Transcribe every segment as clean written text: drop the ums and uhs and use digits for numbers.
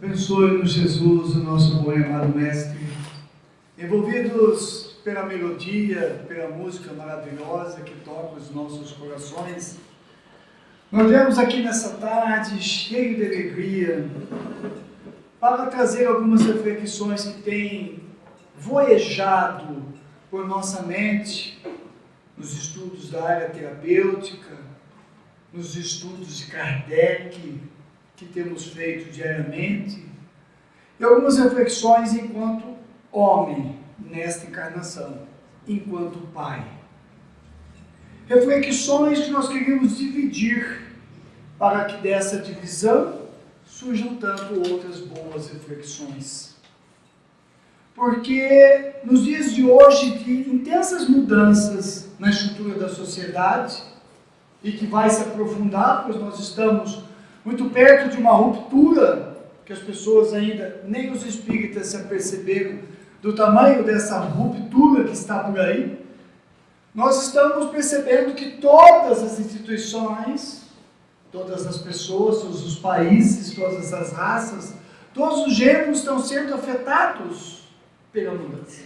Abençoe-nos, Jesus, o nosso bom e amado Mestre. Envolvidos pela melodia, pela música maravilhosa que toca os nossos corações, nós viemos aqui nessa tarde cheio de alegria para trazer algumas reflexões que têm voejado por nossa mente nos estudos da área terapêutica, nos estudos de Kardec, que temos feito diariamente, e algumas reflexões enquanto homem nesta encarnação, enquanto pai. Reflexões que nós queremos dividir para que dessa divisão surjam tanto outras boas reflexões. Porque nos dias de hoje, de intensas mudanças na estrutura da sociedade, e que vai se aprofundar, pois nós estamos muito perto de uma ruptura, que as pessoas ainda, nem os espíritas se aperceberam do tamanho dessa ruptura que está por aí. Nós estamos percebendo que todas as instituições, todas as pessoas, todos os países, todas as raças, todos os gêneros estão sendo afetados pela mudança.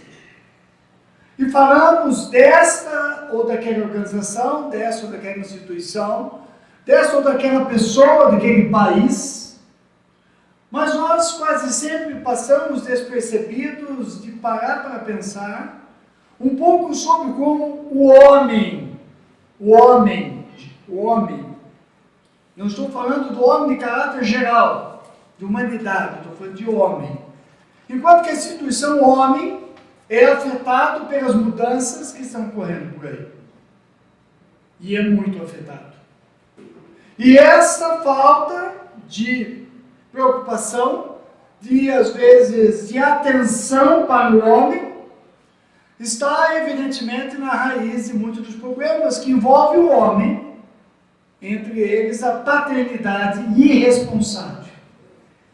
E falamos desta ou daquela organização, dessa ou daquela instituição, dessa ou daquela pessoa, daquele país, mas nós quase sempre passamos despercebidos de parar para pensar um pouco sobre como o homem, não estou falando do homem de caráter geral, de humanidade, estou falando de homem, enquanto que a instituição homem é afetado pelas mudanças que estão ocorrendo por aí, e é muito afetado. E essa falta de preocupação, às vezes, de atenção para o homem, está evidentemente na raiz de muitos dos problemas que envolvem o homem, entre eles a paternidade irresponsável,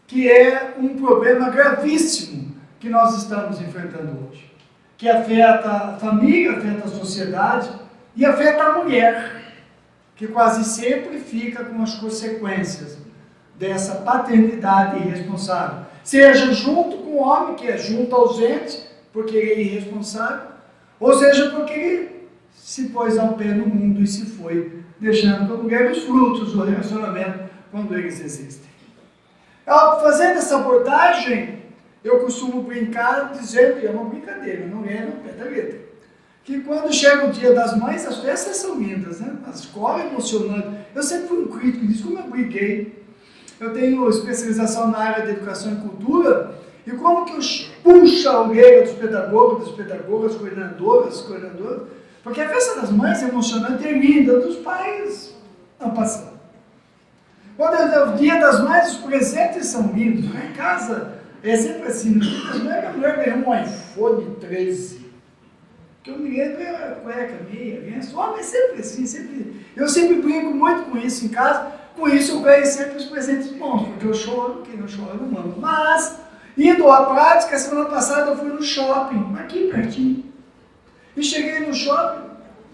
que é um problema gravíssimo que nós estamos enfrentando hoje, que afeta a família, afeta a sociedade e afeta a mulher, que quase sempre fica com as consequências dessa paternidade irresponsável. Seja junto com o homem, que é junto ausente, porque ele é irresponsável, ou seja, porque ele se pôs ao pé no mundo e se foi, deixando para a mulher os frutos do relacionamento quando eles existem. Fazendo essa abordagem, eu costumo brincar dizendo, e é uma brincadeira, não é no pé da letra, que quando chega o Dia das Mães, as festas são lindas, né? A escola é emocionante. Eu sempre fui um crítico disso, como eu briguei. Eu tenho especialização na área de educação e cultura, e como que eu puxo a orelha dos pedagogos, das pedagogas, coordenadoras, porque a festa das mães é emocionante e é linda, dos pais não passando. Quando é o Dia das Mães, os presentes são lindos. Em casa é sempre assim, no Dia das Mães, a mulher ganhou um iPhone 13. Que eu me lembro é a cueca, meia, lenço. Homem é sempre assim, sempre. Eu sempre brinco muito com isso em casa. Com isso eu ganho sempre os presentes bons, porque eu choro, quem não chora não mama. Mas, indo à prática, semana passada eu fui no shopping, aqui pertinho. E cheguei no shopping,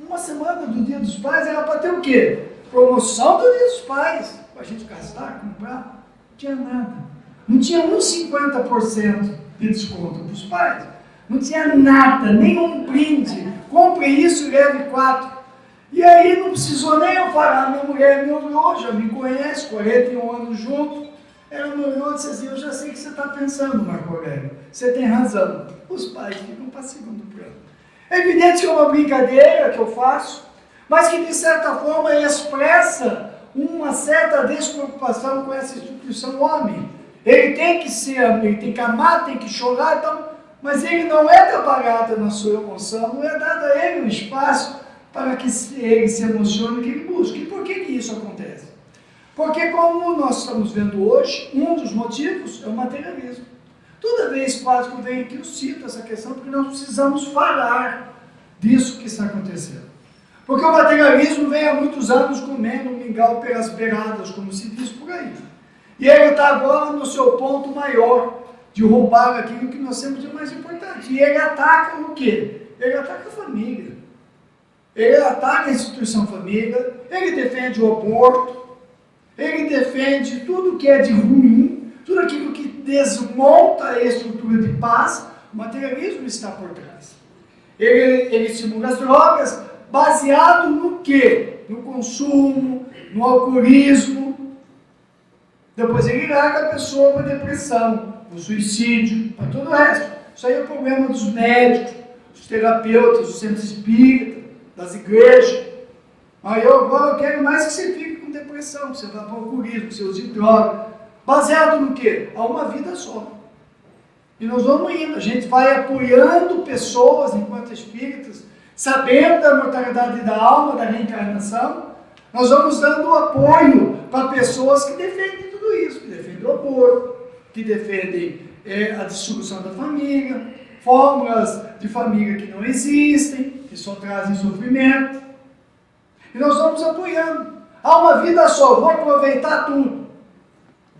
uma semana do Dia dos Pais, era para ter o quê? Promoção do Dia dos Pais. Para a gente gastar, comprar. Não tinha nada. Não tinha uns 50% de desconto para os pais. Não tinha nada, nenhum brinde. Compre isso e leve 4. E aí não precisou nem eu falar. Minha mulher me olhou, já me conhece, 41 anos juntos. Ela me olhou e disse assim, eu já sei o que você está pensando, Marco Aurélio. Você tem razão. Os pais ficam para segundo plano. É evidente que é uma brincadeira que eu faço, mas que de certa forma expressa uma certa despreocupação com essa instituição homem. Ele tem que ser, ele tem que amar, tem que chorar, então... Mas ele não é trabalhado na sua emoção, não é dado a ele um espaço para que ele se emocione, que ele busque. E por que isso acontece? Porque, como nós estamos vendo hoje, um dos motivos é o materialismo. Toda vez quase que eu venho aqui, eu cito essa questão, porque nós precisamos falar disso que está acontecendo. Porque o materialismo vem há muitos anos comendo um mingau pelas beiradas, como se diz por aí. E ele está agora no seu ponto maior, de roubar aquilo que nós temos de mais importante. E ele ataca o quê? Ele ataca a família. Ele ataca a instituição família, ele defende o aborto, ele defende tudo que é de ruim, tudo aquilo que desmonta a estrutura de paz, o materialismo está por trás. Ele estimula as drogas baseado no quê? No consumo, no alcoolismo. Depois ele larga a pessoa para a depressão, para o suicídio, para todo o resto. Isso aí é o problema dos médicos, dos terapeutas, dos centros espíritas, das igrejas. Aí agora eu quero mais que você fique com depressão, que você vá para o alcoolismo, que você use droga. Baseado no quê? A uma vida só. E nós vamos indo, a gente vai apoiando pessoas enquanto espíritas, sabendo da mortalidade da alma, da reencarnação, nós vamos dando apoio para pessoas que defendem tudo isso, que defendem o aborto, que defendem a dissolução da família, fórmulas de família que não existem, que só trazem sofrimento. E nós vamos apoiando. Há uma vida só, vou aproveitar tudo.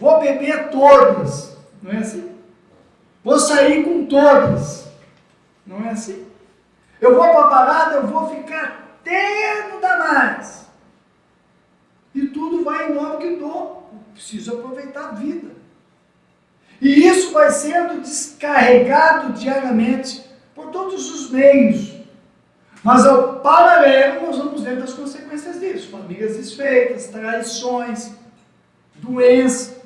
Vou beber todas. Não é assim? Vou sair com todas. Não é assim? Eu vou para a parada, eu vou ficar até não dar mais. E tudo vai em nome que dou. Preciso aproveitar a vida. E isso vai sendo descarregado diariamente por todos os meios. Mas ao paralelo nós vamos vendo as consequências disso. Famílias desfeitas, traições, doença,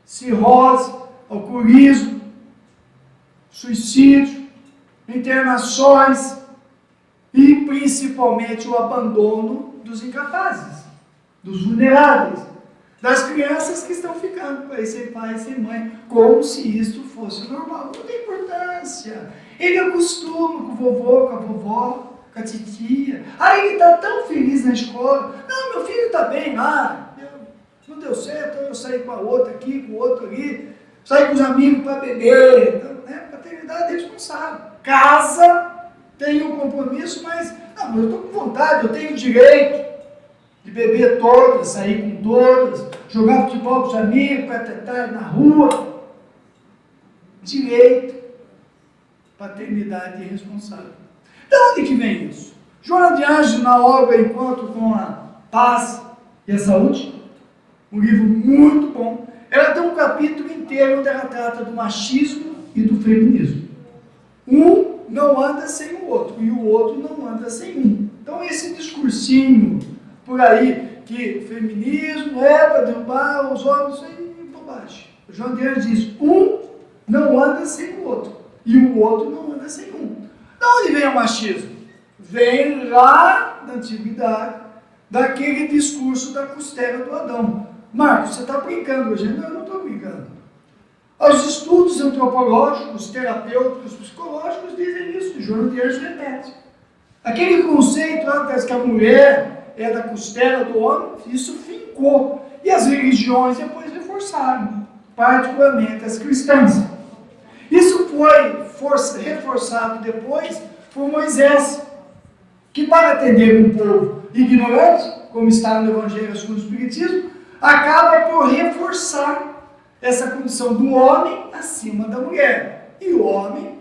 cirrose, alcoolismo, suicídio, internações e principalmente o abandono dos incapazes, dos vulneráveis, das crianças que estão ficando por aí sem pai, sem mãe, como se isto fosse normal. Não tem importância. Ele acostuma com o vovô, com a vovó, com a titia. Aí ele está tão feliz na escola. Não, meu filho está bem lá. Não deu certo, eu saí com a outra aqui, com o outro ali. Saí com os amigos para beber. Então, paternidade eles não sabem. Casa, tem um compromisso, mas não, eu estou com vontade, eu tenho direito de beber todas, sair com todas, jogar futebol com os amigos, para tentar na rua. Direito, paternidade irresponsável. De onde que vem isso? Joana de Ângeles, na obra Encontro com a Paz e a Saúde, um livro muito bom, ela tem um capítulo inteiro onde ela trata do machismo e do feminismo. Um não anda sem o outro, e o outro não anda sem um. Então esse discursinho por aí, que o feminismo é para derrubar os homens, isso aí é bobagem. O João de Ângeles diz, um não anda sem o outro, e o outro não anda sem um. De onde vem o machismo? Vem lá da antiguidade, daquele discurso da costela do Adão. Marcos, você está brincando hoje? Não, eu não estou brincando. Os estudos antropológicos, terapêuticos, psicológicos dizem isso, e João de Ângeles repete. Aquele conceito lá que a mulher é da costela do homem, isso fincou. E as religiões depois reforçaram, particularmente as cristãs. Isso foi reforçado depois por Moisés, que para atender um povo ignorante, como está no Evangelho segundo o Espiritismo, acaba por reforçar essa condição do homem acima da mulher. E o homem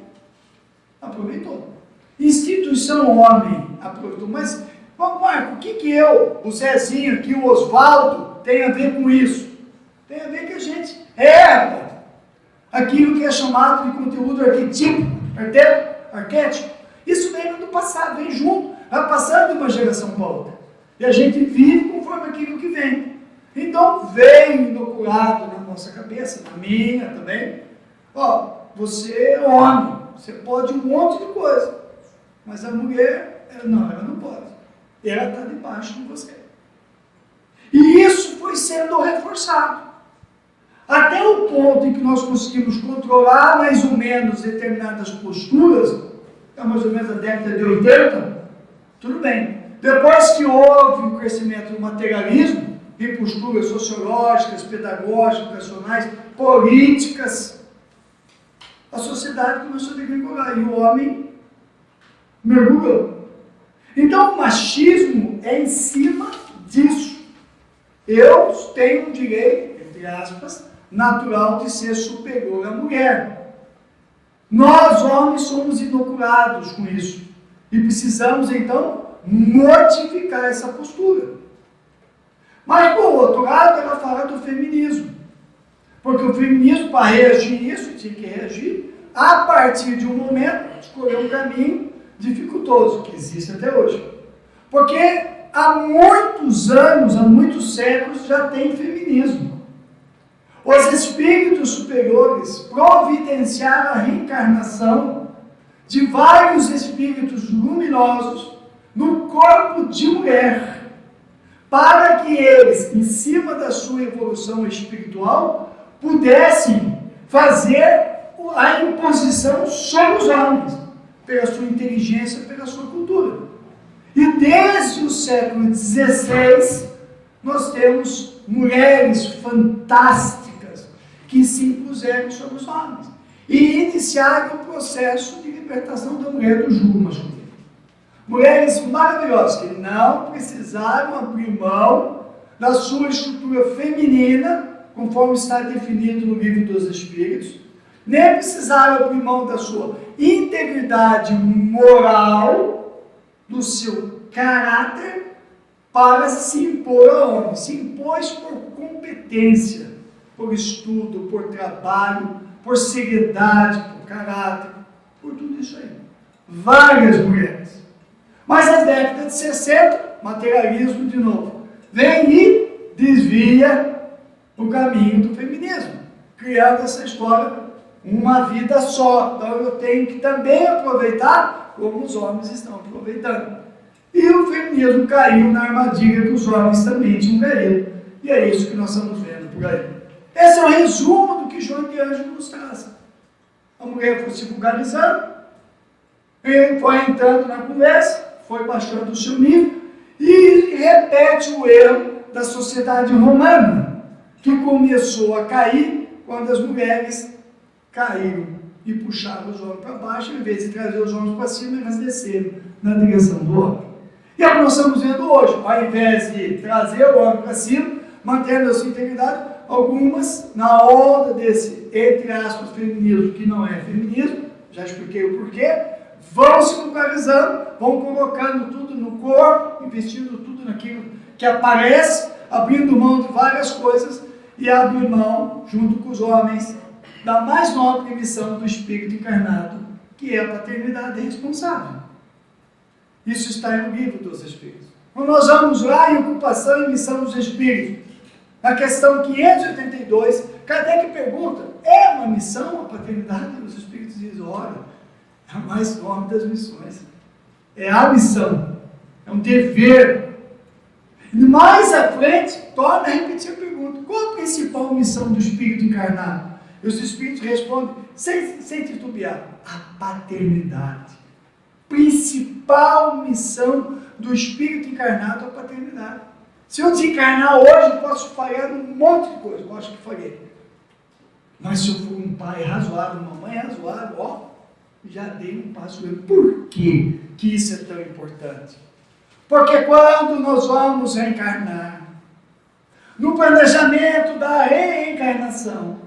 aproveitou. Instituição homem aproveitou. Mas, Marco, o que eu, o Zezinho aqui, o Osvaldo, tem a ver com isso? Tem a ver que a gente herda aquilo que é chamado de conteúdo arquétipo. Isso vem do passado, vem junto, vai passando de uma geração para outra. E a gente vive conforme aquilo que vem. Então, vem inoculado na nossa cabeça, na minha também. Você é homem, você pode um monte de coisa, mas a mulher, ela não pode. Ela está debaixo de você. E isso foi sendo reforçado. Até o ponto em que nós conseguimos controlar mais ou menos determinadas posturas, é mais ou menos a década de 80, tudo bem. Depois que houve o crescimento do materialismo, em posturas sociológicas, pedagógicas, educacionais, políticas, a sociedade começou a degringolar e o homem mergulhou. Então o machismo é em cima disso. Eu tenho um direito, entre aspas, natural de ser superior à mulher. Nós, homens, somos inoculados com isso. E precisamos, então, modificar essa postura. Mas, por outro lado, ela fala do feminismo. Porque o feminismo, para reagir isso, tinha que reagir a partir de um momento, escolher um caminho dificultoso, que existe até hoje. Porque há muitos anos, há muitos séculos, já tem feminismo. Os espíritos superiores providenciaram a reencarnação de vários espíritos luminosos no corpo de mulher, para que eles, em cima da sua evolução espiritual, pudessem fazer a imposição sobre os homens, pela sua inteligência, pela sua cultura. E desde o século XVI, nós temos mulheres fantásticas que se impuseram sobre os homens e iniciaram o processo de libertação da mulher do jugo masculino. Mulheres maravilhosas que não precisaram abrir mão da sua estrutura feminina, conforme está definido no Livro dos Espíritos, nem precisaram abrir mão da sua integridade moral, do seu caráter, para se impor ao homem. Se impôs por competência, por estudo, por trabalho, por seriedade, por caráter, por tudo isso aí. Várias mulheres. Mas na década de 60, materialismo de novo, vem e desvia o caminho do feminismo, criando essa história, uma vida só. Então eu tenho que também aproveitar como os homens estão aproveitando. E o feminismo caiu na armadilha que os homens também tinham caído. E é isso que nós estamos vendo por aí. Esse é o resumo do que João de Ângelo nos traz. A mulher foi se vulgarizando, ele foi entrando na conversa, foi baixando o seu nível e repete o erro da sociedade romana, que começou a cair quando as mulheres caíram e puxaram os homens para baixo, em vez de trazer os homens para cima, elas desceram na direção do homem. E é o que nós estamos vendo hoje. Ao invés de trazer o homem para cima, mantendo a sua integridade, algumas, na onda desse, entre aspas, feminismo, que não é feminismo, já expliquei o porquê, vão se vulgarizando, vão colocando tudo no corpo, investindo tudo naquilo que aparece, abrindo mão de várias coisas e abrindo mão, junto com os homens, da mais nobre missão do espírito encarnado, que é a paternidade responsável. Isso está no Livro dos Espíritos. Quando nós vamos lá em Ocupação e Missão dos Espíritos, na questão 582, Kardec pergunta, é uma missão a paternidade? Os Espíritos dizem, olha, é a mais nobre das missões. É a missão. É um dever. E mais à frente, torna a repetir a pergunta, qual a principal missão do espírito encarnado? E os espíritos respondem, sem titubear, a paternidade. Principal missão do espírito encarnado é a paternidade. Se eu desencarnar hoje, eu posso falhar um monte de coisa, eu acho que falhei. Mas se eu for um pai razoável, uma mãe razoável, ó, já dei um passo. Por que isso é tão importante? Porque quando nós vamos reencarnar, no planejamento da reencarnação,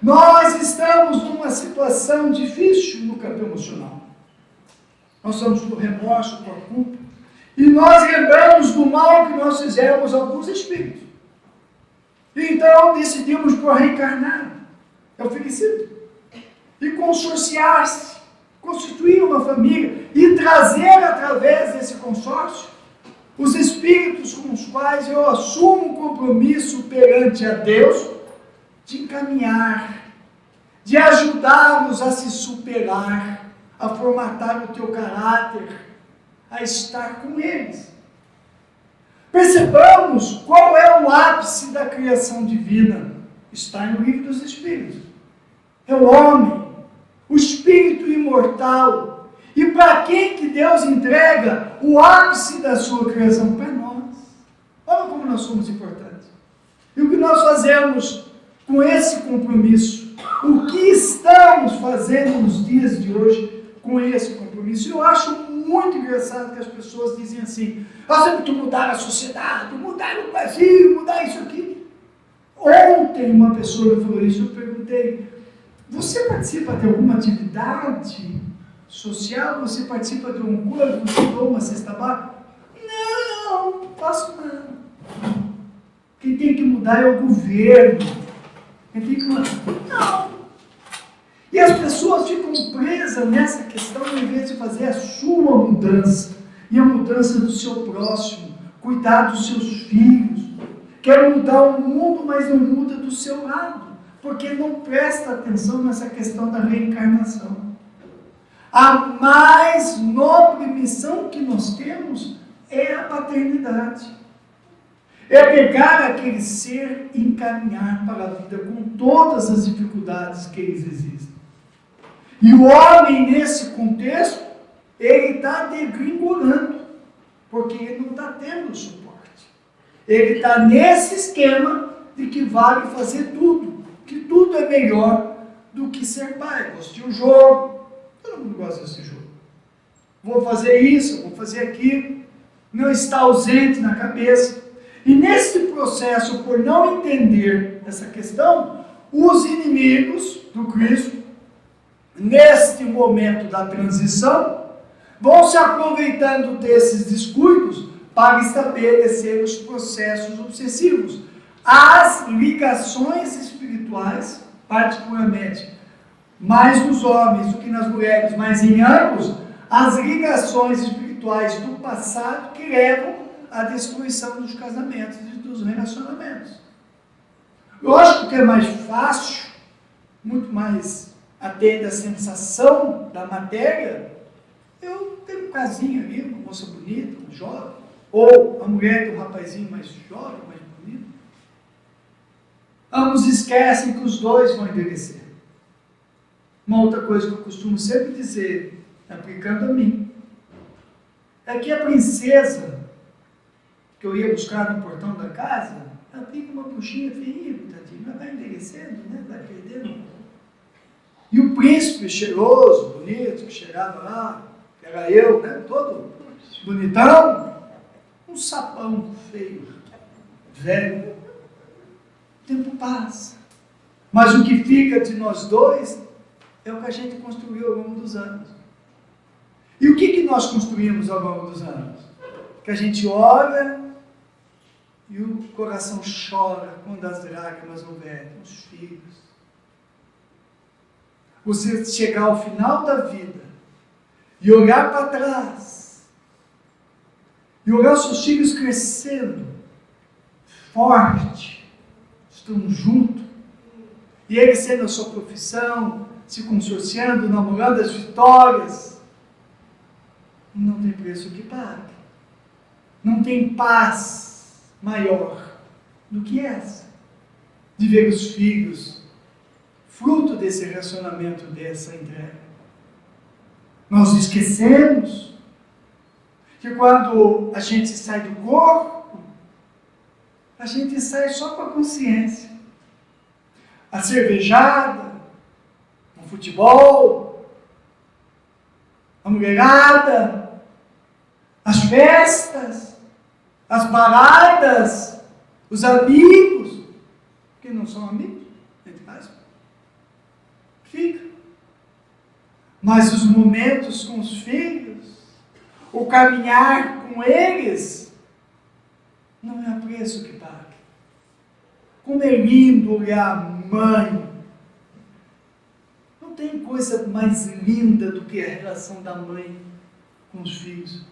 nós estamos numa situação difícil no campo emocional. Nós estamos com remorso, com a culpa, e nós lembramos do mal que nós fizemos a alguns espíritos. Então decidimos por reencarnar. É oferecido. E consorciar-se, constituir uma família e trazer através desse consórcio os espíritos com os quais eu assumo um compromisso perante a Deus de encaminhar, de ajudá-los a se superar, a formatar o teu caráter, a estar com eles. Percebamos qual é o ápice da criação divina. Está no Livro dos Espíritos. É o homem, o espírito imortal. E para quem que Deus entrega o ápice da sua criação? Para nós. Olha como nós somos importantes. E o que nós fazemos com esse compromisso? O que estamos fazendo nos dias de hoje com esse compromisso? Eu acho muito engraçado que as pessoas dizem assim, nós temos que mudar a sociedade, mudar o Brasil, mudar isso aqui. Ontem uma pessoa me falou isso, eu perguntei, você participa de alguma atividade social? Você participa de um curso? Você toma uma cesta básica? Não faço nada. Quem tem que mudar é o governo. Não. E as pessoas ficam presas nessa questão em vez de fazer a sua mudança e a mudança do seu próximo, cuidar dos seus filhos. Quer mudar o mundo, mas não muda do seu lado, porque não presta atenção nessa questão da reencarnação. A mais nobre missão que nós temos é a paternidade. É pegar aquele ser e encaminhar para a vida com todas as dificuldades que eles existem. E o homem, nesse contexto, ele está degringolando, porque ele não está tendo suporte. Ele está nesse esquema de que vale fazer tudo, que tudo é melhor do que ser pai. Vou assistir o jogo, todo mundo gosta desse jogo. Vou fazer isso, vou fazer aquilo. Não está ausente na cabeça. E nesse processo, por não entender essa questão, os inimigos do Cristo, neste momento da transição, vão se aproveitando desses descuidos para estabelecer os processos obsessivos. As ligações espirituais, particularmente, mais nos homens do que nas mulheres, mas em ambos, as ligações espirituais do passado que levam à destruição dos casamentos e dos relacionamentos. Lógico que é mais fácil, muito mais atende a sensação da matéria. Eu tenho um casinho ali, uma moça bonita, um jovem, ou a mulher tem um rapazinho mais jovem, mais bonito. Ambos esquecem que os dois vão envelhecer. Uma outra coisa que eu costumo sempre dizer, aplicando a mim, é que a princesa que eu ia buscar no portão da casa, ela fica uma buchinha feinha, tadinha, ela vai envelhecendo, né? Vai perdendo. E o príncipe cheiroso, bonito, que chegava lá, que era eu, né? Todo bonitão, um sapão feio, velho. O tempo passa. Mas o que fica de nós dois é o que a gente construiu ao longo dos anos. E o que nós construímos ao longo dos anos? Que a gente olha e o coração chora quando as lágrimas houverem, os filhos. Você chegar ao final da vida e olhar para trás e olhar os seus filhos crescendo forte, estão juntos, e eles sendo a sua profissão, se consorciando, namorando as vitórias, não tem preço que pague. Não tem paz maior do que essa, de ver os filhos fruto desse relacionamento, dessa entrega. Nós esquecemos que quando a gente sai do corpo, a gente sai só com a consciência. A cervejada, o futebol, a mulherada, as festas, as baladas, os amigos, que não são amigos, entre aspas, fica. Mas os momentos com os filhos, o caminhar com eles, não é a preço que pague. Como é lindo olhar a mãe. Não tem coisa mais linda do que a relação da mãe com os filhos.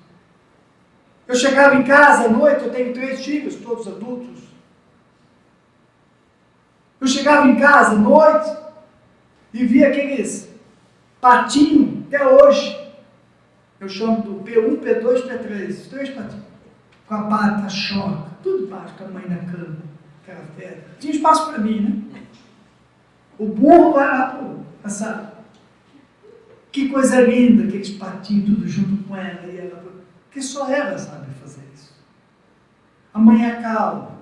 Eu chegava em casa à noite, eu tenho 3 filhos, todos adultos. Eu chegava em casa à noite e via aqueles patinhos, até hoje. Eu chamo do P1, P2, P3, os 3 patinhos. Com a pata choca, tudo embaixo, com a mãe na cama, aquela festa. Tinha espaço para mim, né? O burro vai lá para o passado. Que coisa linda, aqueles patinhos tudo junto com ela. E ela, porque só ela sabe fazer isso. A mãe é calma.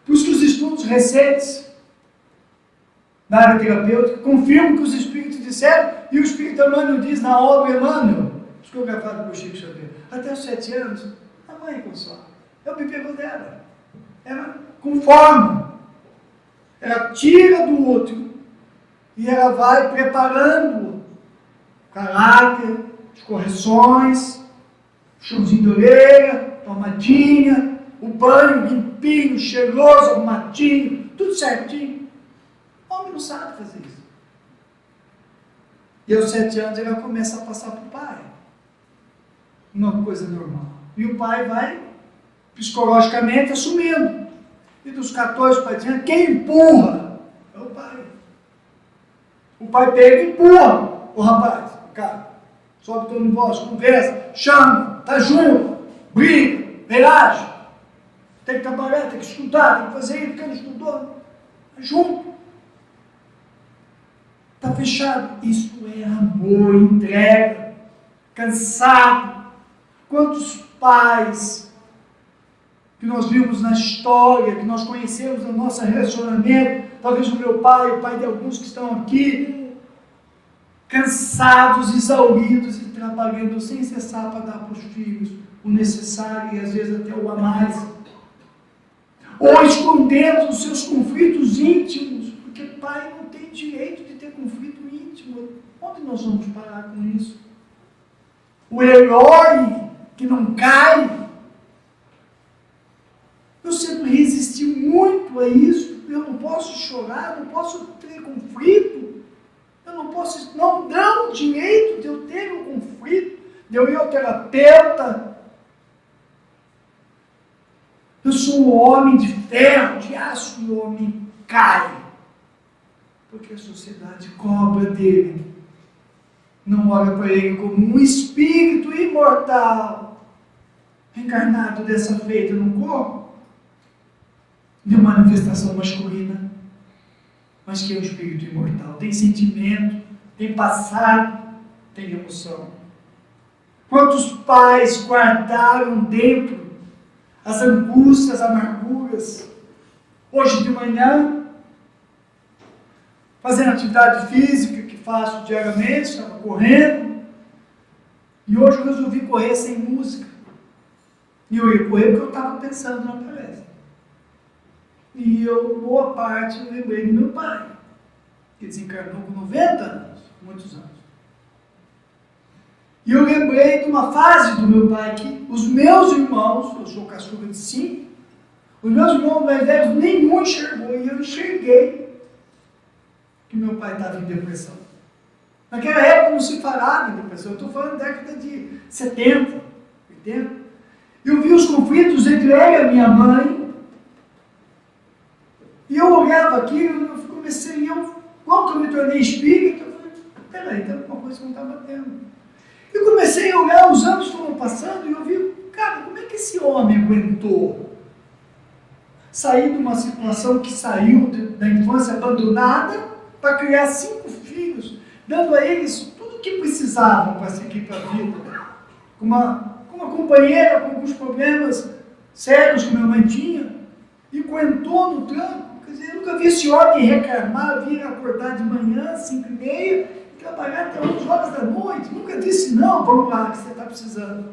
Por isso que os estudos recentes na área terapêutica confirmam que os espíritos disseram, e o espírito Emmanuel diz na obra Emmanuel, psicografado por Chico Xavier, até os 7 anos, a mãe consola. É o bebê dela. Ela conforma. Ela tira do útero e ela vai preparando o caráter, as correções, chãozinho de orelha, tomadinha, o banho limpinho, cheiroso, arrumadinho, tudo certinho. homem não sabe fazer isso. E aos 7 anos ele começa a passar para o pai. Uma coisa normal. E o pai vai, psicologicamente, assumindo. E dos 14 para diante, quem empurra é o pai. O pai pega e empurra o rapaz, o cara. Sobe todo mundo, voz, conversa, chama, tá junto, briga, reage. Tem que trabalhar, tem que estudar, tem que fazer isso, porque não estudou. Tá junto. Está fechado. Isso é amor, entrega, cansado. Quantos pais que nós vimos na história, que nós conhecemos no nosso relacionamento, talvez o meu pai, o pai de alguns que estão aqui, cansados, exauridos e trabalhando sem cessar para dar para os filhos o necessário e às vezes até o a mais. Ou escondendo os seus conflitos íntimos, porque pai não tem direito de ter conflito íntimo. Onde nós vamos parar com isso? O herói que não cai. Eu sempre resisti muito a isso. Eu não posso chorar, não posso ter conflito. Eu não posso, não dá o direito de eu ter um conflito, de eu ir ao terapeuta. Eu sou um homem de ferro, de aço, e o homem cai. Porque a sociedade cobra dele. Não olha para ele como um espírito imortal, encarnado dessa feita num corpo, de manifestação masculina, mas que é um espírito imortal. Tem sentimento, tem passado, tem emoção. Quantos pais guardaram dentro as angústias, as amarguras? Hoje de manhã, fazendo atividade física que faço diariamente, estava correndo, e hoje eu resolvi correr sem música. E eu ia correr porque eu estava pensando na palestra. E eu, boa parte, eu lembrei do meu pai, que desencarnou com 90 anos, muitos anos. E eu lembrei de uma fase do meu pai que os meus irmãos, eu sou caçula de 5, os meus irmãos mais velhos nenhum enxergou, e eu enxerguei que meu pai estava em depressão. Naquela época não se falava em depressão, eu estou falando da década de 70, 80. Eu vi os conflitos entre ele e a minha mãe, e eu olhava aquilo, eu comecei, quando eu me tornei espírita, eu falei, peraí, tem alguma coisa que não está batendo. E comecei a olhar, os anos foram passando, e eu vi, cara, como é que esse homem aguentou sair de uma situação que saiu da infância abandonada para criar 5 filhos, dando a eles tudo o que precisavam para seguir para a vida. Com uma companheira com alguns problemas sérios que minha mãe tinha, e aguentou no tranco. Quer dizer, eu nunca vi esse homem reclamar, vir acordar de manhã, 5h30, e trabalhar até 11 horas da noite. Nunca disse, não, vamos lá, que você está precisando.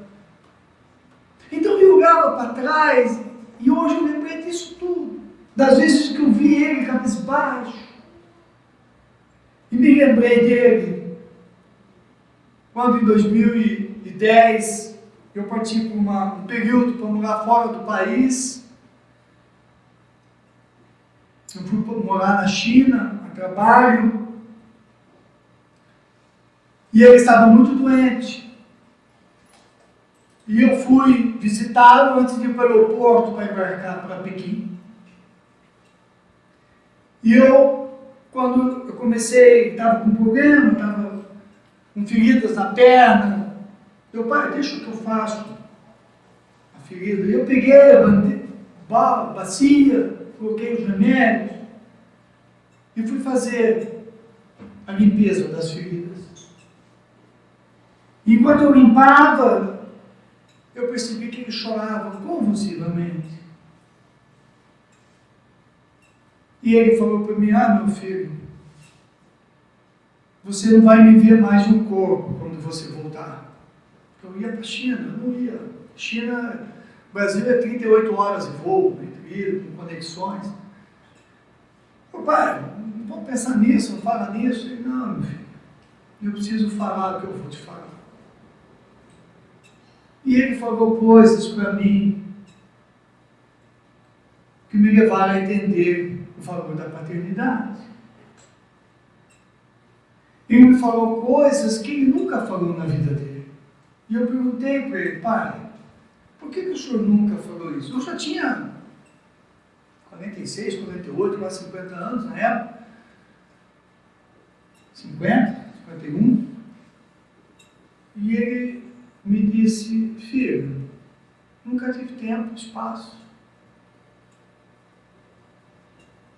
Então eu olhava para trás, e hoje eu lembrei disso tudo. Das vezes que eu vi ele cabisbaixo, e me lembrei dele, quando em 2010 eu parti por um período para morar fora do país. Eu fui morar na China, a trabalho, e ele estava muito doente. E eu fui visitá-lo antes de ir para o aeroporto para embarcar para Pequim. E quando eu comecei, estava com problema, estava com feridas na perna. Meu pai, deixa o que eu faço a ferida. Eu peguei a bacia, coloquei os remédios e fui fazer a limpeza das feridas. E enquanto eu limpava, eu percebi que ele chorava convulsivamente. E ele falou para mim, meu filho, você não vai me ver mais no corpo quando você voltar. Eu ia para a China, eu não ia. China, Brasil é 38 horas de voo, com conexões. Meu pai, não vamos pensar nisso, não fala nisso. Ele, não, meu filho, eu preciso falar o que eu vou te falar. E ele falou coisas para mim que me levaram a entender o valor da paternidade. Ele me falou coisas que ele nunca falou na vida dele. E eu perguntei para ele: pai, por que o senhor nunca falou isso? Eu já tinha 46, 48, quase 50 anos na época. 50, 51. E ele me disse: filho, nunca tive tempo, espaço.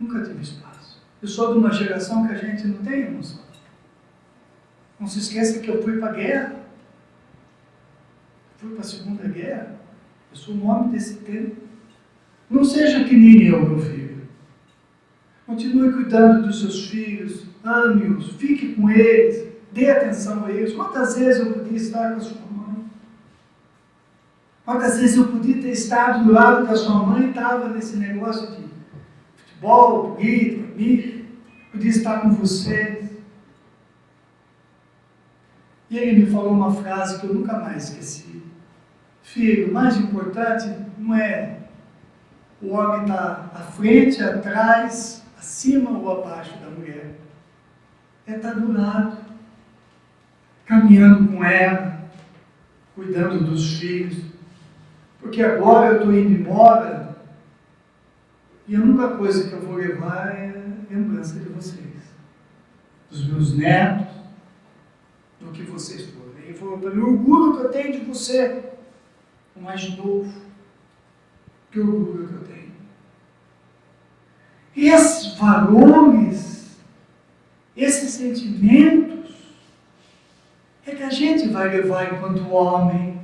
Nunca tive espaço. Eu sou de uma geração que a gente não tem emoção. Não se esqueça que eu fui para a guerra. Fui para a Segunda Guerra. Eu sou um homem desse tempo. Não seja que nem eu, meu filho. Continue cuidando dos seus filhos. Ame-os. Fique com eles. Dê atenção a eles. Quantas vezes eu podia estar com a sua mãe? Quantas vezes eu podia ter estado do lado da sua mãe e estava nesse negócio de futebol, política, amigo. Podia estar com vocês. E ele me falou uma frase que eu nunca mais esqueci. Filho, o mais importante não é o homem estar à frente, atrás, acima ou abaixo da mulher. É estar do lado, caminhando com ela, cuidando dos filhos. Porque agora eu estou indo embora e a única coisa que eu vou levar é a lembrança de vocês, dos meus netos, do que vocês foram. Ele falou para mim: o orgulho que eu tenho de você, o mais novo, que orgulho que eu tenho. E esses valores, esses sentimentos, é que a gente vai levar enquanto homem.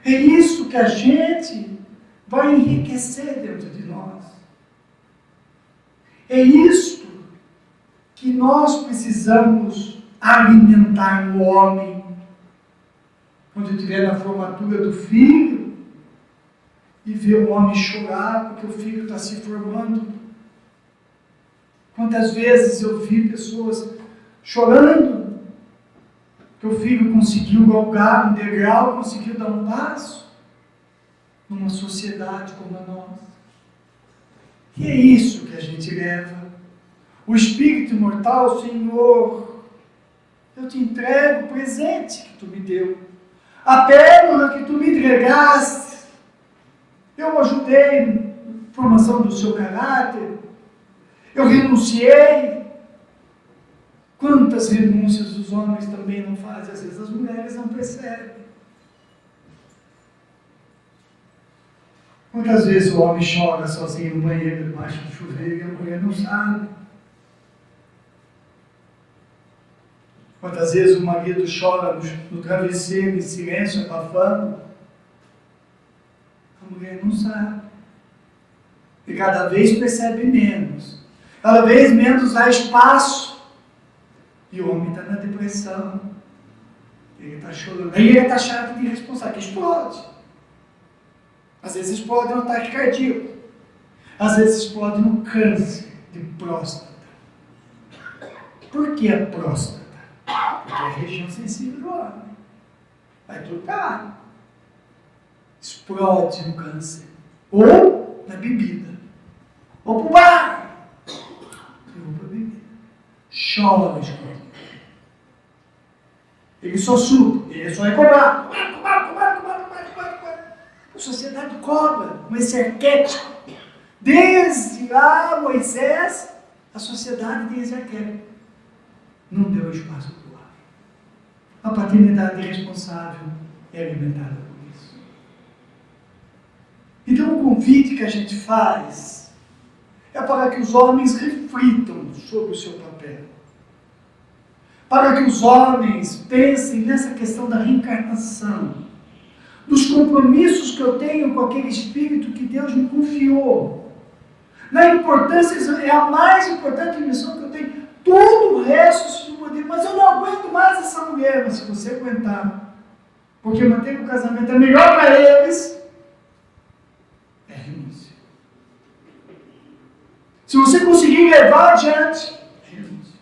É isso que a gente vai enriquecer dentro de nós. É isso que nós precisamos alimentar no homem. Quando estiver na formatura do filho e ver o homem chorar porque o filho está se formando. Quantas vezes eu vi pessoas chorando que o filho conseguiu galgar um degrau, conseguiu dar um passo numa sociedade como a nossa. E é isso que a gente leva. O espírito imortal: Senhor, eu te entrego o presente que tu me deu, a pérola que tu me entregaste. Eu ajudei na formação do seu caráter, eu renunciei. Quantas renúncias os homens também não fazem, às vezes as mulheres não percebem. Quantas vezes o homem chora sozinho no banheiro, debaixo do chuveiro, e a mulher não sabe? Quantas vezes o marido chora no travesseiro, em silêncio, abafando? A mulher não sabe. E cada vez percebe menos. Cada vez menos há espaço. E o homem está na depressão. Ele está chorando. Aí ele está chato de responsável, que explode. Às vezes explode no ataque cardíaco. Às vezes explode no câncer de próstata. Por que a próstata? Porque é a região sensível do homem. Vai tudo para lá. Explode no câncer. Ou na bebida. Ou para o bar. Ou para a bebida. Chora, explode. Ele só suga. Ele só vai cobrar. A sociedade cobra. Mas esse arquétipo. Desde lá, Moisés, a sociedade tem esse arquétipo. Não deu espaço para o homem. A paternidade responsável é alimentada por isso. Então o convite que a gente faz é para que os homens reflitam sobre o seu papel. Para que os homens pensem nessa questão da reencarnação, dos compromissos que eu tenho com aquele espírito que Deus me confiou, na importância, é a mais importante missão que eu tenho. Todo o resto se poder, mas eu não aguento mais essa mulher. Mas se você aguentar, porque manter o casamento é melhor para eles, é renúncia. Se você conseguir levar adiante, é renúncia.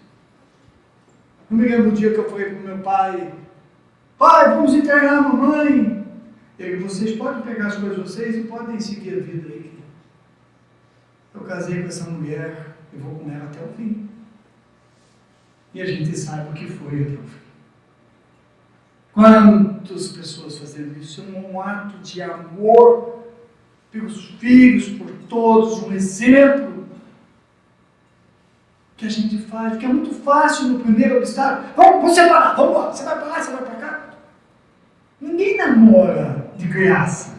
Eu me lembro do dia que eu falei para o meu pai: pai, vamos internar a mamãe. E vocês podem pegar as coisas de vocês e podem seguir a vida aí. Eu casei com essa mulher, eu vou com ela até o fim. e a gente sabe o que foi até o fim. Quantas pessoas fazendo isso? É um ato de amor pelos filhos, por todos, um exemplo que a gente faz, que é muito fácil no primeiro obstáculo. Vamos separar, vamos lá, você vai para lá, você vai para cá. Ninguém namora de graça.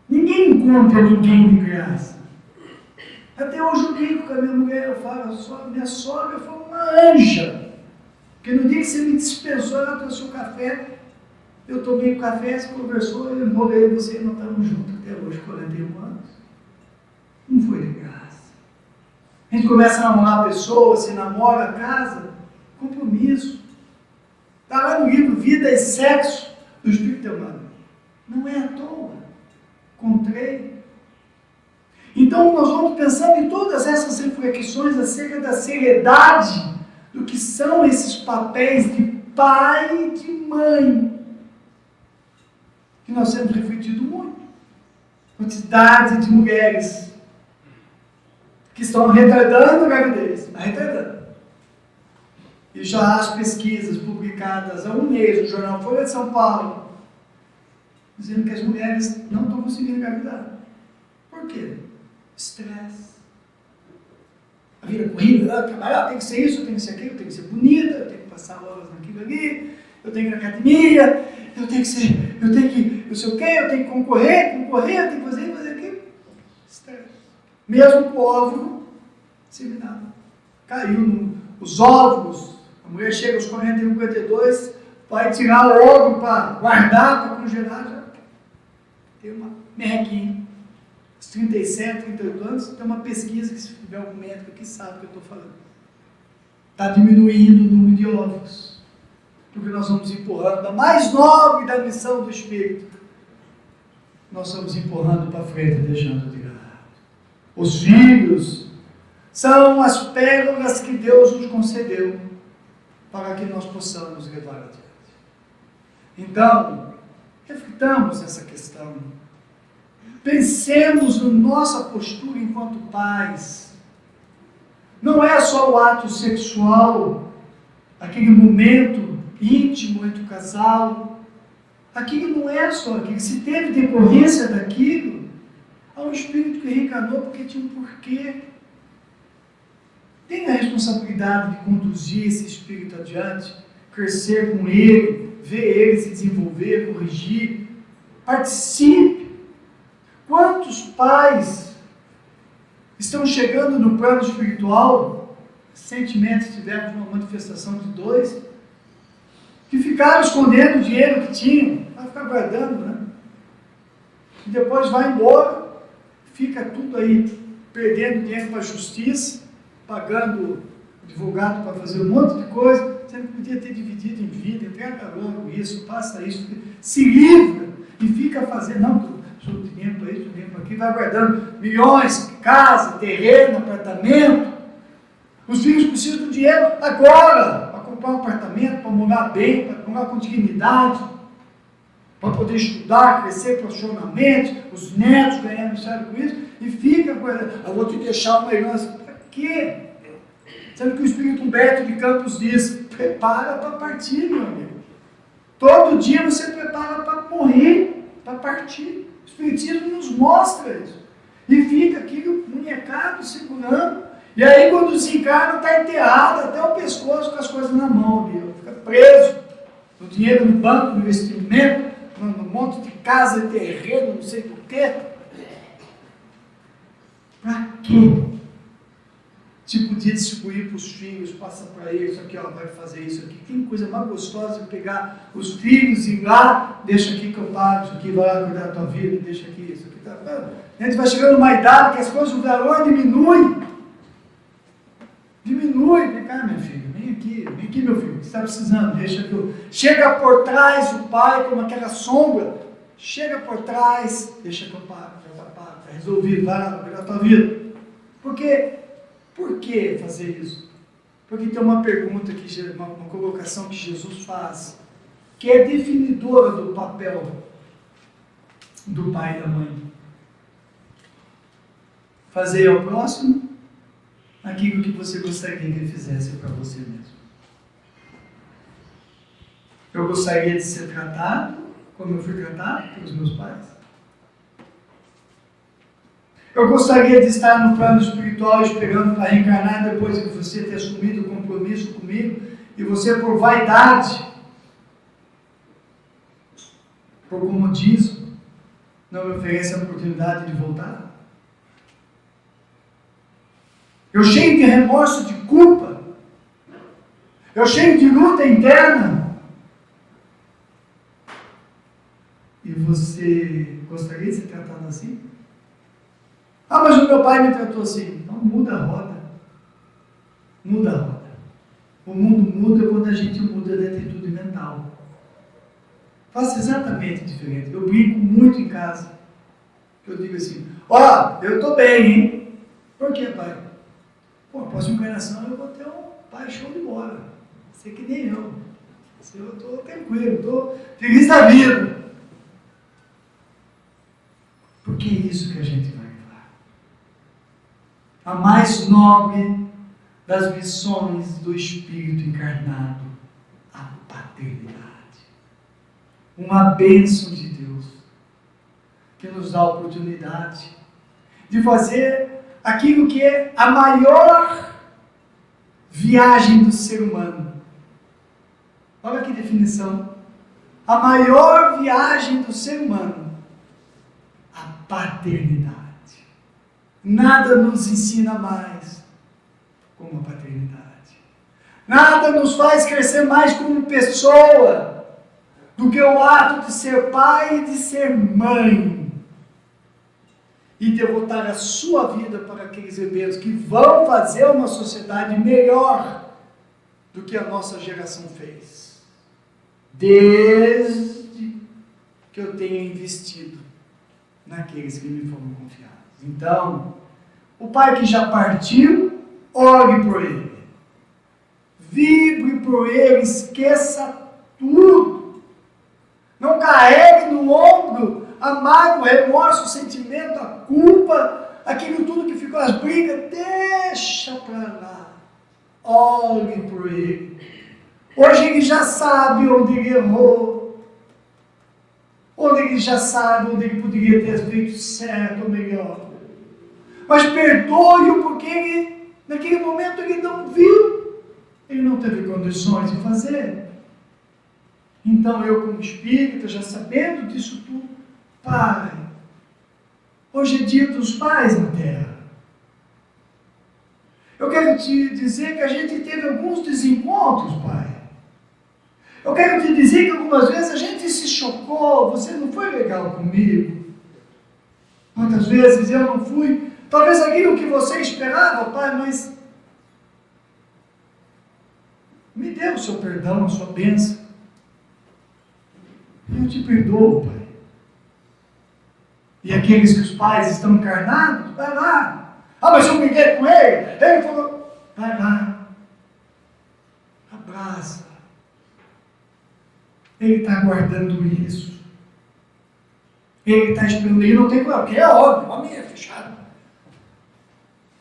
Ninguém encontra ninguém de graça. Até hoje eu brinco com a minha mulher, eu falo, minha sogra foi uma anja. Porque no dia que você me dispensou, ela trouxe o café, eu tomei o café, você conversou, eu enrolei você e nós estamos juntos até hoje, 41 anos. Não foi de graça. A gente começa a namorar a pessoa, se namora, casa, compromisso. Está lá no livro Vida e Sexo do Espírito Humano. Não é à toa. Encontrei. Então nós vamos pensando em todas essas reflexões acerca da seriedade do que são esses papéis de pai e de mãe. Que nós temos refletido muito. Quantidade de mulheres que estão retardando a gravidez, retardando. E já há as pesquisas publicadas há um mês no jornal Folha de São Paulo, dizendo que as mulheres não estão conseguindo engravidar. Por quê? Estresse. A vida corrida, trabalhar, tem que ser isso, tem que ser aquilo, tem que ser bonita, eu tenho que passar horas naquilo ali, eu tenho que ir na academia, eu tenho que, não sei o quê, eu tenho que concorrer, eu tenho que fazer aquilo. Estresse. Mesmo com o óvulo disseminado. Caiu os óvulos. A mulher chega aos 41, 42, vai tirar o óvulo para guardar, para congelar, já tem uma merrequinha. Aos 37, 38 anos, tem uma pesquisa que se tiver algum médico que sabe o que eu estou falando. Está diminuindo o número de óvulos. Porque nós vamos empurrando da mais nobre da missão do Espírito. Nós estamos empurrando para frente, deixando de lado. Os filhos são as pérolas que Deus nos concedeu para que nós possamos levar adiante. Então, reflitamos essa questão. Pensemos na nossa postura enquanto pais. Não é só o ato sexual, aquele momento íntimo entre o casal. Aquilo não é só aquilo. Se teve decorrência daquilo, há um espírito que reencarnou porque tinha um porquê. Tem a responsabilidade de conduzir esse espírito adiante, crescer com ele, ver ele se desenvolver, corrigir. Participe. Quantos pais estão chegando no plano espiritual? Recentemente tivemos uma manifestação de 2 que ficaram escondendo o dinheiro que tinham, vai ficar guardando, né? E depois vai embora, fica tudo aí, perdendo dinheiro para a justiça, pagando advogado para fazer um monte de coisa. Você não podia ter dividido em vida, entrega logo isso, passa isso, se livra e fica fazendo, não, sou dinheiro para isso, dinheiro para aquilo, vai guardando milhões, casa, terreno, apartamento. Os filhos precisam do dinheiro agora, para comprar um apartamento, para morar bem, para morar com dignidade, para poder estudar, crescer profissionalmente, os netos ganhando sabe com isso, e fica guardando, eu vou te deixar uma herança. Para quê? Sendo que o Espírito Humberto de Campos diz, prepara para partir, meu amigo. Todo dia você prepara para morrer, para partir. O Espiritismo nos mostra isso. E fica aqui munhecado, segurando. E aí quando desencarna, está enterrado até o pescoço com as coisas na mão. Viu? Fica preso no dinheiro no banco, no investimento, no monte de casa, terreno, não sei por quê. Para quê? Se podia distribuir para os filhos, passa para eles, aqui ó, vai fazer isso aqui. Tem coisa mais gostosa de pegar os filhos e ir lá, deixa aqui que eu pago, isso aqui, vai lá cuidar da tua vida, deixa aqui, isso aqui. Tá. A gente vai chegando numa idade que as coisas, o valor diminui. Vem cá, minha filha, vem aqui, meu filho, o que você está precisando? Deixa que eu... Chega por trás o pai, como aquela sombra, chega por trás, deixa que eu pago, já está pago, está resolvido, vai lá, cuidar da tua vida. Porque... Por que fazer isso? Porque tem uma pergunta, uma colocação que Jesus faz, que é definidora do papel do pai e da mãe. Fazer ao próximo aquilo que você gostaria que ele fizesse para você mesmo. Eu gostaria de ser tratado como eu fui tratado pelos meus pais. Eu gostaria de estar no plano espiritual esperando para reencarnar depois de você ter assumido o compromisso comigo e você, por vaidade, por comodismo, não me oferece a oportunidade de voltar? Eu cheio de remorso, de culpa, eu cheio de luta interna, e você gostaria de ser tratado assim? Ah, mas o meu pai me tratou assim. Então muda a roda. Muda a roda. O mundo muda quando a gente muda de atitude mental. Faça exatamente diferente. Eu brinco muito em casa. Eu digo assim, eu estou bem, hein? Por quê, pai? Pô, a próxima encarnação eu vou ter um pai show de bola. Você que nem eu. Eu estou tranquilo, estou feliz da vida. Porque é isso que a gente vai levar. A mais nobre das missões do Espírito encarnado, a paternidade. Uma bênção de Deus, que nos dá a oportunidade de fazer aquilo que é a maior viagem do ser humano. Olha que definição. A maior viagem do ser humano, a paternidade. Nada nos ensina mais como a paternidade. Nada nos faz crescer mais como pessoa do que o ato de ser pai e de ser mãe. E devotar a sua vida para aqueles eventos que vão fazer uma sociedade melhor do que a nossa geração fez. Desde que eu tenha investido naqueles que me foram confiados. Então, o pai que já partiu, ore por ele. Vibre por ele, esqueça tudo. Não carregue no ombro a mágoa, o remorso, o sentimento, a culpa, aquilo tudo que ficou, as brigas, deixa para lá. Ore por ele. Hoje ele já sabe onde ele errou. Onde ele já sabe onde ele poderia ter feito certo ou melhor. Mas perdoe-o porque ele, naquele momento ele não viu. Ele não teve condições de fazer. Então eu, como espírita, já sabendo disso tudo, Pai, hoje é dia dos pais na Terra. Eu quero te dizer que a gente teve alguns desencontros, Pai. Eu quero te dizer que algumas vezes a gente se chocou, você não foi legal comigo. Quantas vezes eu não fui, talvez aquilo que você esperava, Pai, mas me dê o seu perdão, a sua bênção. Eu te perdoo, Pai. E aqueles que os pais estão encarnados, vai lá. Ah, mas eu briguei com ele. Ele falou, vai lá. Abraça. Ele está guardando isso. Ele está esperando. Ele não tem problema, porque é óbvio, o homem é fechado.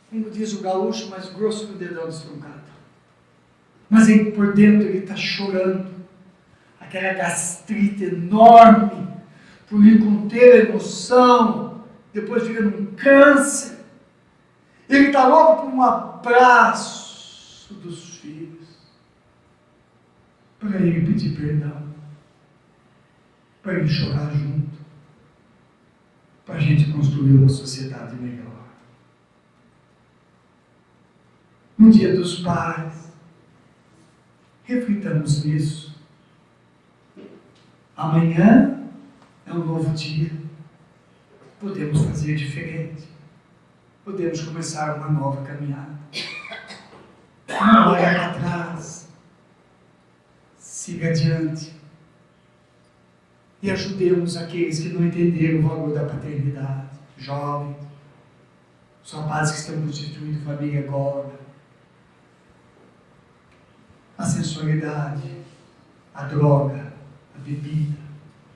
Como diz o gaúcho, mais grosso que o dedão destruncado. Mas ele, por dentro ele está chorando. Aquela gastrite enorme, por lhe conter a emoção, depois vira um câncer. Ele está louco por um abraço dos filhos, para ele pedir perdão, para ele chorar junto, para a gente construir uma sociedade melhor. No Dia dos Pais, reflitamos nisso. Amanhã é um novo dia. Podemos fazer diferente. Podemos começar uma nova caminhada. Não olhe para trás. Siga adiante. E ajudemos aqueles que não entenderam o valor da paternidade. Jovens, os rapazes que estão constituindo família agora. A sensualidade, a droga, a bebida,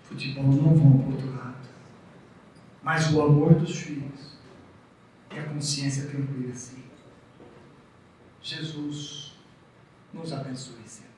futebol não vão para o outro lado. Mas o amor dos filhos e a consciência tranquila assim. Jesus nos abençoe sempre.